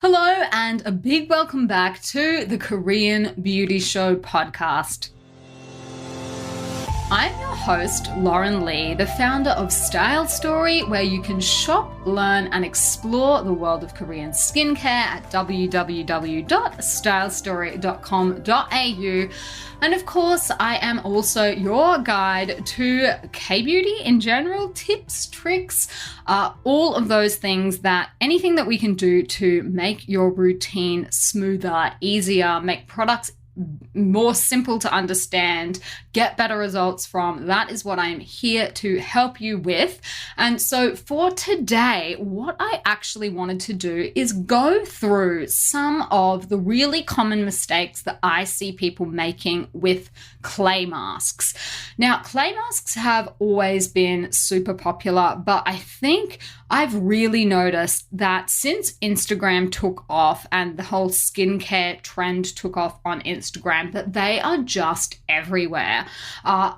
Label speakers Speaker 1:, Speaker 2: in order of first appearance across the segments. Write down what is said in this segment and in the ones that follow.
Speaker 1: Hello, and a big welcome back to the Korean Beauty Show podcast. I'm your host, Lauren Lee, the founder of Style Story, where you can shop, learn, and explore the world of Korean skincare at www.stylestory.com.au. And of course, I am also your guide to K-beauty in general, tips, tricks, all of those things anything that we can do to make your routine smoother, easier, make products more simple to understand, get better results from. That is what I'm here to help you with. And so for today, what I actually wanted to do is go through some of the really common mistakes that I see people making with clay masks. Now, clay masks have always been super popular, but I think I've really noticed that since Instagram took off and the whole skincare trend took off on Instagram, that they are just everywhere.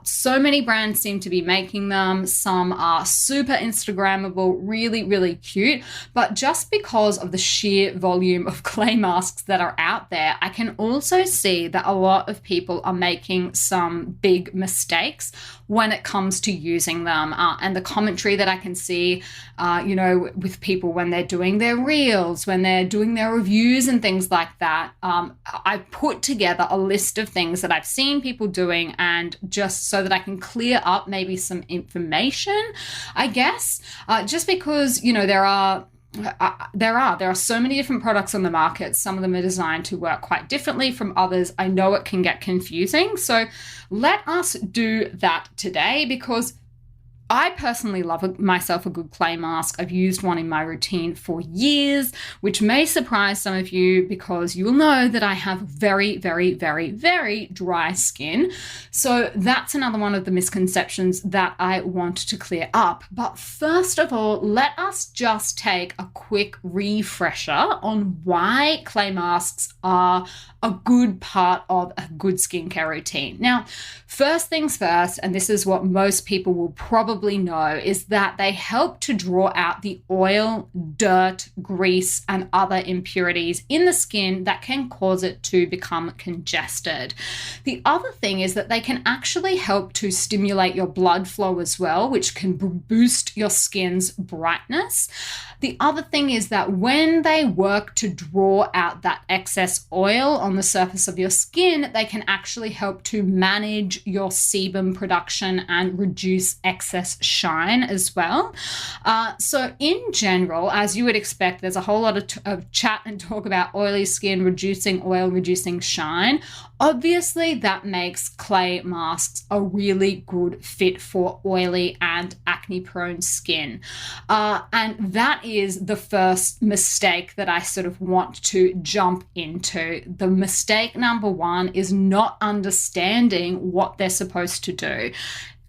Speaker 1: So many brands seem to be making them. Some are super Instagrammable, really, really cute. But just because of the sheer volume of clay masks that are out there, I can also see that a lot of people are making some big mistakes when it comes to using them. And the commentary that I can see, with people when they're doing their reels, when they're doing their reviews and things like that, I put together a list of things that I've seen people doing, and just so that I can clear up maybe some information, I guess, just because, there are so many different products on the market. Some of them are designed to work quite differently from others. I know it can get confusing. So let us do that today, because I personally love myself a good clay mask. I've used one in my routine for years, which may surprise some of you because you'll know that I have very, very, very, very dry skin. So that's another one of the misconceptions that I want to clear up. But first of all, let us just take a quick refresher on why clay masks are a good part of a good skincare routine. Now, first things first, and this is what most people will probably know, is that they help to draw out the oil, dirt, grease, and other impurities in the skin that can cause it to become congested. The other thing is that they can actually help to stimulate your blood flow as well, which can boost your skin's brightness. The other thing is that when they work to draw out that excess oil on the surface of your skin, they can actually help to manage your sebum production and reduce excess shine as well. So in general, as you would expect, there's a whole lot of chat and talk about oily skin, reducing oil, reducing shine. Obviously, that makes clay masks a really good fit for oily and acne-prone skin. And that is the first mistake that I sort of want to jump into. The mistake number one is not understanding what they're supposed to do.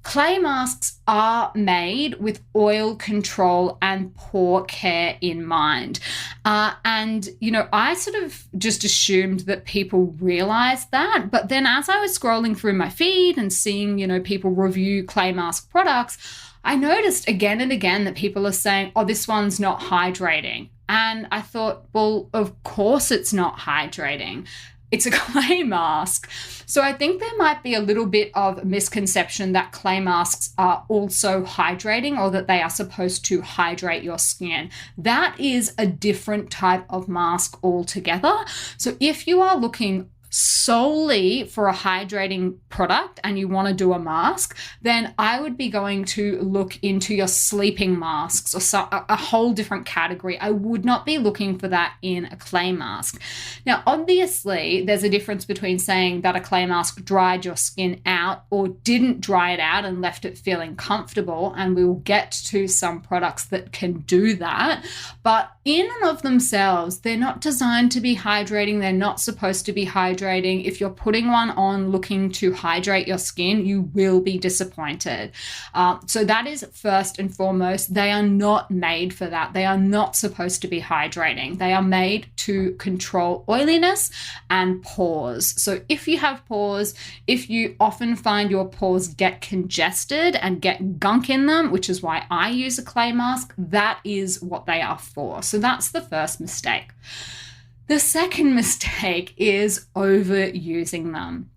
Speaker 1: Clay masks are made with oil control and pore care in mind. I sort of just assumed that people realized that. But then as I was scrolling through my feed and seeing, people review clay mask products, I noticed again and again that people are saying, oh, this one's not hydrating. And I thought, well, of course it's not hydrating. It's a clay mask. So I think there might be a little bit of misconception that clay masks are also hydrating, or that they are supposed to hydrate your skin. That is a different type of mask altogether. So if you are looking solely for a hydrating product and you want to do a mask, then I would be going to look into your sleeping masks, or a whole different category. I would not be looking for that in a clay mask. Now, obviously, there's a difference between saying that a clay mask dried your skin out or didn't dry it out and left it feeling comfortable, and we will get to some products that can do that. But in and of themselves, they're not designed to be hydrating. They're not supposed to be hydrating. If you're putting one on looking to hydrate your skin, you will be disappointed. So that is first and foremost. They are not made for that. They are not supposed to be hydrating. They are made to control oiliness and pores. So if you have pores, if you often find your pores get congested and get gunk in them, which is why I use a clay mask, that is what they are for. So that's the first mistake. The second mistake is overusing them.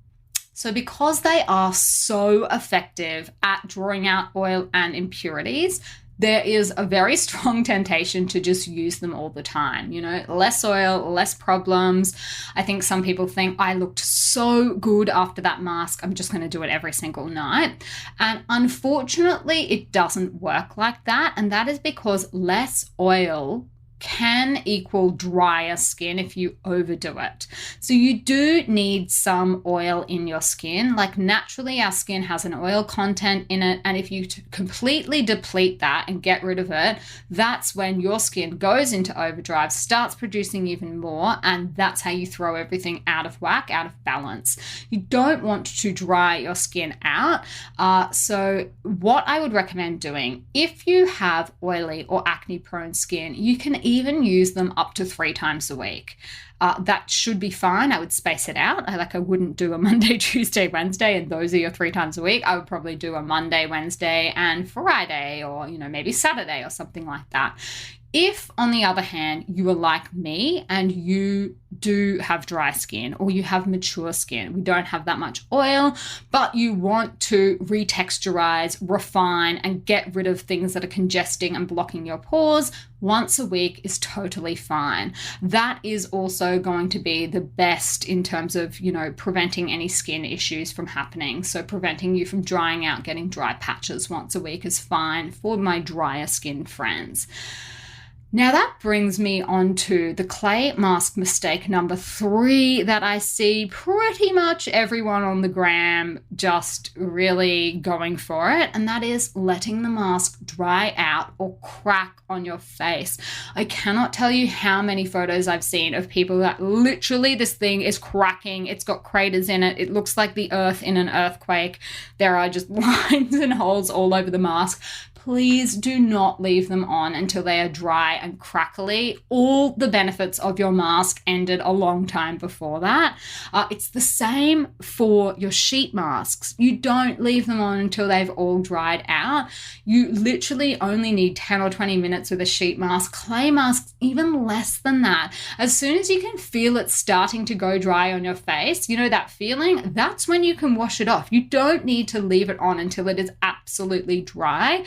Speaker 1: So because they are so effective at drawing out oil and impurities, there is a very strong temptation to just use them all the time. You know, less oil, less problems. I think some people think I looked so good after that mask, I'm just going to do it every single night. And unfortunately, it doesn't work like that. And that is because less oil can equal drier skin if you overdo it. So you do need some oil in your skin. Like naturally our skin has an oil content in it, and if you completely deplete that and get rid of it, that's when your skin goes into overdrive, starts producing even more, and that's how you throw everything out of whack, out of balance. You don't want to dry your skin out. So what I would recommend doing, if you have oily or acne prone skin, you can even use them up to 3 times a week. That should be fine. I would space it out. I wouldn't do a Monday, Tuesday, Wednesday, and those are your 3 times a week. I would probably do a Monday, Wednesday, and Friday, or, maybe Saturday or something like that. If, on the other hand, you are like me and you do have dry skin or you have mature skin, we don't have that much oil, but you want to retexturize, refine, and get rid of things that are congesting and blocking your pores, once a week is totally fine. That is also going to be the best in terms of, preventing any skin issues from happening. So preventing you from drying out, getting dry patches once a week is fine for my drier skin friends. Now that brings me on to the clay mask mistake number 3 that I see pretty much everyone on the gram just really going for it, and that is letting the mask dry out or crack on your face. I cannot tell you how many photos I've seen of people that literally this thing is cracking, it's got craters in it, it looks like the earth in an earthquake, there are just lines and holes all over the mask. Please do not leave them on until they are dry and crackly. All the benefits of your mask ended a long time before that. It's the same for your sheet masks. You don't leave them on until they've all dried out. You literally only need 10 or 20 minutes with a sheet mask. Clay masks, even less than that. As soon as you can feel it starting to go dry on your face, that feeling, that's when you can wash it off. You don't need to leave it on until it is absolutely dry.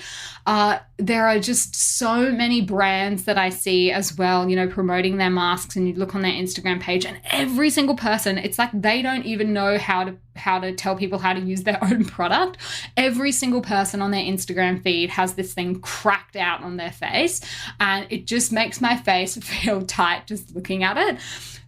Speaker 1: There are just so many brands that I see as well, promoting their masks, and you look on their Instagram page and every single person, it's like they don't even know how to tell people how to use their own product. Every single person on their Instagram feed has this thing cracked out on their face, and it just makes my face feel tight just looking at it.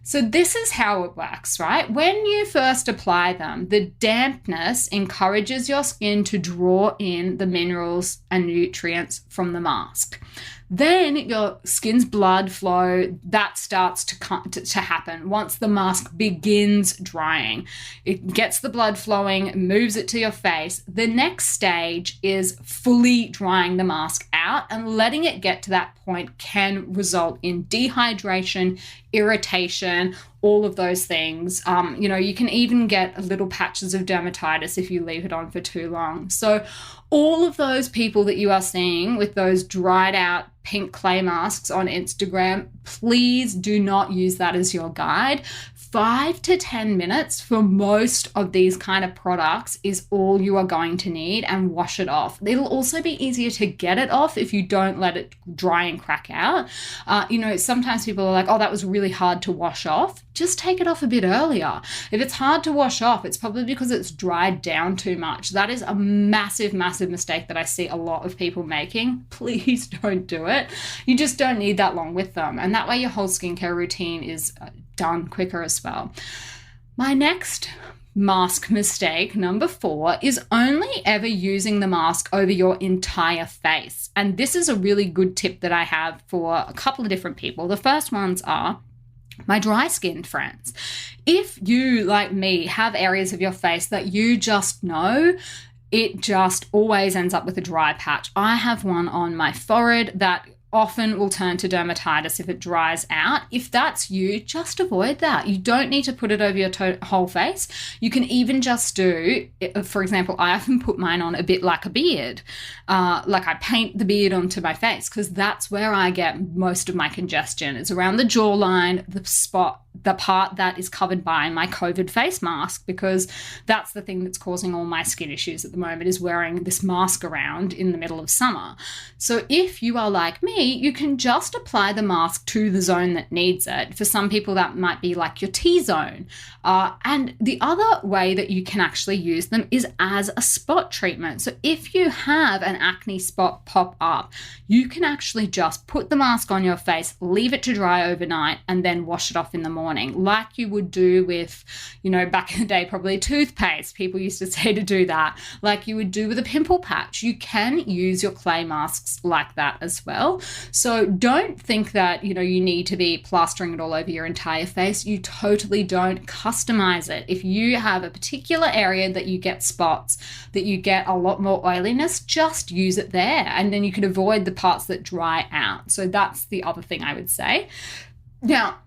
Speaker 1: So this is how it works, right? When you first apply them, the dampness encourages your skin to draw in the minerals and nutrients from the mask. Then your skin's blood flow, that starts to happen once the mask begins drying. It gets the blood flowing, moves it to your face. The next stage is fully drying the mask out, and letting it get to that point can result in dehydration, irritation, all of those things. You can even get little patches of dermatitis if you leave it on for too long. So all of those people that you are seeing with those dried out pink clay masks on Instagram, please do not use that as your guide. 5 to 10 minutes for most of these kind of products is all you are going to need, and wash it off. It'll also be easier to get it off if you don't let it dry and crack out. Sometimes people are like, oh, that was really hard to wash off. Just take it off a bit earlier. If it's hard to wash off, it's probably because it's dried down too much. That is a massive, massive mistake that I see a lot of people making. Please don't do it. You just don't need that long with them. And that way your whole skincare routine is done quicker as well. My next mask mistake, number 4, is only ever using the mask over your entire face. And this is a really good tip that I have for a couple of different people. The first ones are my dry skinned friends. If you, like me, have areas of your face that you just know it just always ends up with a dry patch. I have one on my forehead that often will turn to dermatitis if it dries out. If that's you, just avoid that. You don't need to put it over your whole face. You can even just do, for example, I often put mine on a bit like a beard. Like I paint the beard onto my face because that's where I get most of my congestion. It's around the jawline, the part that is covered by my COVID face mask, because that's the thing that's causing all my skin issues at the moment, is wearing this mask around in the middle of summer. So if you are like me, you can just apply the mask to the zone that needs it. For some people, that might be like your T-zone. And the other way that you can actually use them is as a spot treatment. So if you have an acne spot pop up, you can actually just put the mask on your face, leave it to dry overnight, and then wash it off in the morning, like you would do with, back in the day, probably toothpaste. People used to say to do that, like you would do with a pimple patch. You can use your clay masks like that as well. So don't think that, you need to be plastering it all over your entire face. You totally don't. Customize it. If you have a particular area that you get spots, that you get a lot more oiliness, just use it there. And then you can avoid the parts that dry out. So that's the other thing I would say. Now,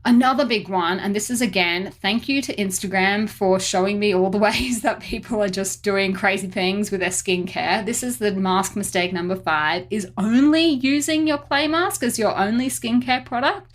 Speaker 1: another big one, and this is again, thank you to Instagram for showing me all the ways that people are just doing crazy things with their skincare. This is the mask mistake number 5, is only using your clay mask as your only skincare product.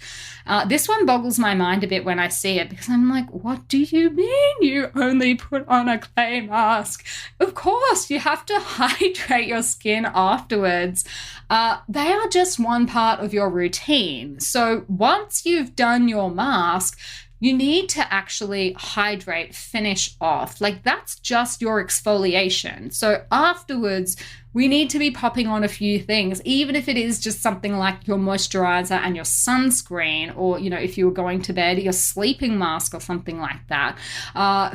Speaker 1: This one boggles my mind a bit when I see it, because I'm like, what do you mean you only put on a clay mask? Of course, you have to hydrate your skin afterwards. They are just one part of your routine. So once you've done your mask, you need to actually hydrate, finish off. Like that's just your exfoliation. So afterwards, we need to be popping on a few things, even if it is just something like your moisturizer and your sunscreen, or, if you were going to bed, your sleeping mask or something like that.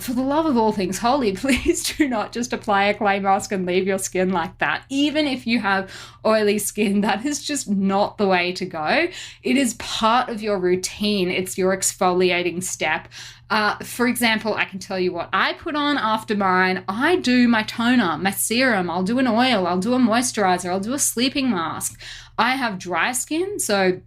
Speaker 1: For the love of all things holy, please do not just apply a clay mask and leave your skin like that. Even if you have oily skin, that is just not the way to go. It is part of your routine. It's your exfoliating step. For example, I can tell you what I put on after mine. I do my toner, my serum, I'll do an oil, I'll do a moisturizer, I'll do a sleeping mask. I have dry skin, so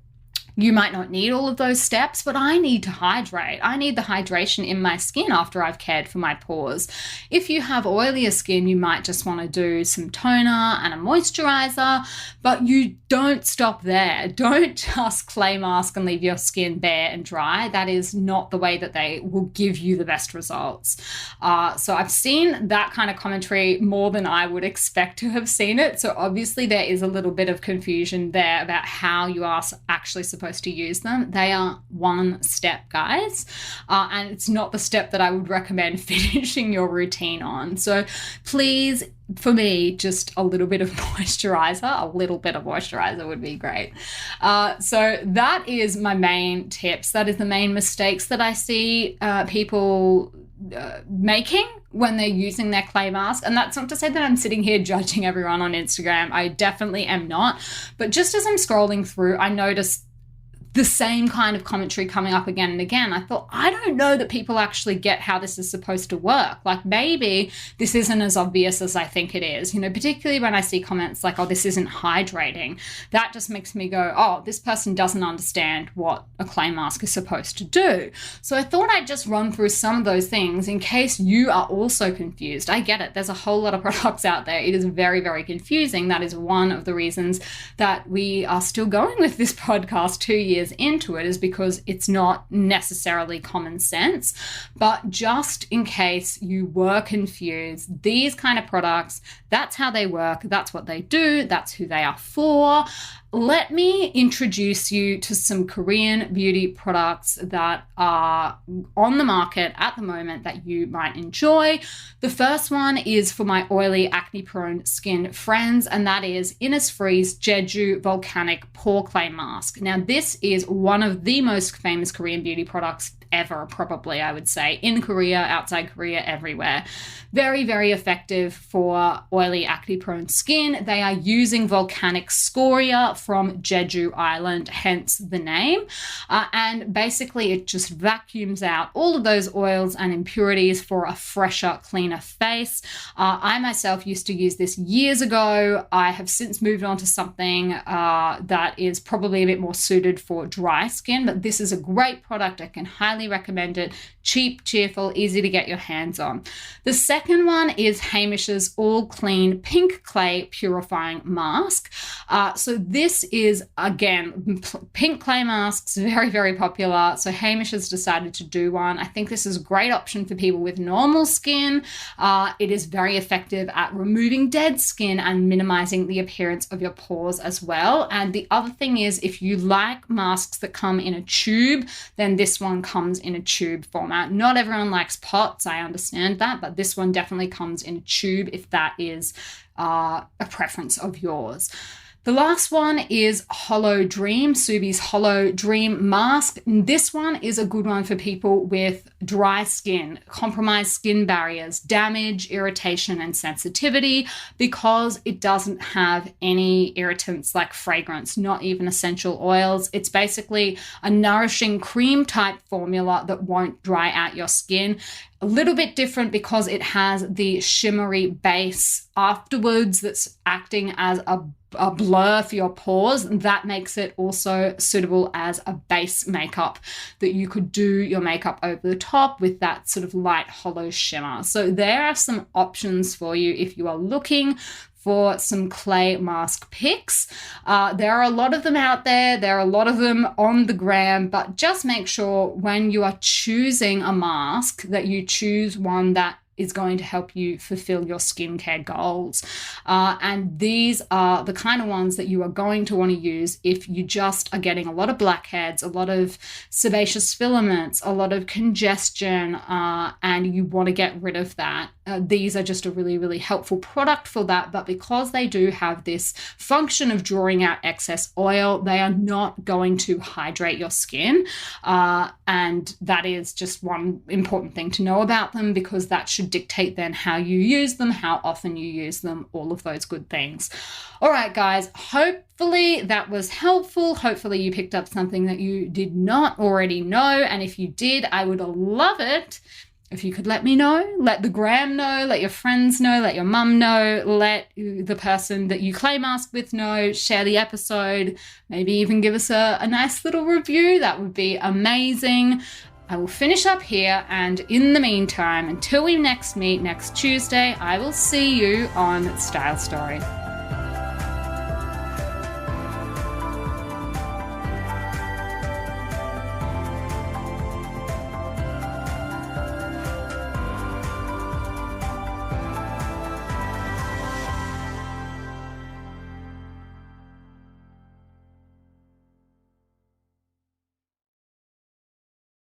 Speaker 1: you might not need all of those steps, but I need to hydrate. I need the hydration in my skin after I've cared for my pores. If you have oilier skin, you might just want to do some toner and a moisturizer, but you don't stop there. Don't just clay mask and leave your skin bare and dry. That is not the way that they will give you the best results. So I've seen that kind of commentary more than I would expect to have seen it. So obviously there is a little bit of confusion there about how you are actually supposed to use them. They are one step, guys, and it's not the step that I would recommend finishing your routine on. So please, for me, just a little bit of moisturizer would be great. So that is my main tips. That is the main mistakes that I see people making when they're using their clay mask. And that's not to say that I'm sitting here judging everyone on Instagram. I definitely am not. But just as I'm scrolling through, I noticed the same kind of commentary coming up again and again. I thought, I don't know that people actually get how this is supposed to work. Like maybe this isn't as obvious as I think it is, particularly when I see comments like, oh, this isn't hydrating. That just makes me go, oh, this person doesn't understand what a clay mask is supposed to do. So I thought I'd just run through some of those things in case you are also confused. I get it. There's a whole lot of products out there. It is very, very confusing. That is one of the reasons that we are still going with this podcast 2 years into it, is because it's not necessarily common sense. But just in case you were confused, these kind of products, that's how they work, that's what they do, that's who they are for. Let me introduce you to some Korean beauty products that are on the market at the moment that you might enjoy. The first one is for my oily, acne-prone skin friends, and that is Innisfree's Jeju Volcanic Pore Clay Mask. Now, this is one of the most famous Korean beauty products ever, probably, I would say, in Korea, outside Korea, everywhere. Very, very effective for oily, acne-prone skin. They are using volcanic scoria from Jeju Island, hence the name. And basically, it just vacuums out all of those oils and impurities for a fresher, cleaner face. I myself used to use this years ago. I have since moved on to something that is probably a bit more suited for dry skin, but this is a great product. I can highly recommend it. Cheap, cheerful, easy to get your hands on. The second one is Hamish's All Clean Pink Clay Purifying Mask. So this is, again, pink clay masks, very, very popular. So Hamish has decided to do one. I think this is a great option for people with normal skin. It is very effective at removing dead skin and minimizing the appearance of your pores as well. And the other thing is, if you like masks that come in a tube, then this one comes in a tube format. Not everyone likes pots, I understand that, but this one definitely comes in a tube if that is a preference of yours. The last one is Hollow Dream, Subi's Hollow Dream Mask. This one is a good one for people with dry skin, compromised skin barriers, damage, irritation, and sensitivity, because it doesn't have any irritants like fragrance, not even essential oils. It's basically a nourishing cream type formula that won't dry out your skin. A little bit different because it has the shimmery base afterwards that's acting as a blur for your pores. That makes it also suitable as a base makeup that you could do your makeup over the top with that sort of light hollow shimmer. So there are some options for you if you are looking for some clay mask picks. There are a lot of them out there. There are a lot of them on the gram, but just make sure when you are choosing a mask that you choose one that is going to help you fulfill your skincare goals. And these are the kind of ones that you are going to want to use if you just are getting a lot of blackheads, a lot of sebaceous filaments, a lot of congestion, and you want to get rid of that. These are just a really, really helpful product for that. But because they do have this function of drawing out excess oil, they are not going to hydrate your skin. And that is just one important thing to know about them, because that should dictate then how you use them, how often you use them, all of those good things. All right, guys, hopefully that was helpful. Hopefully you picked up something that you did not already know. And if you did, I would love it if you could let me know, let the gram know, let your friends know, let your mum know, let the person that you clay mask with know, share the episode, maybe even give us a nice little review. That would be amazing. I will finish up here, and in the meantime, until we next meet next Tuesday, I will see you on Style Story.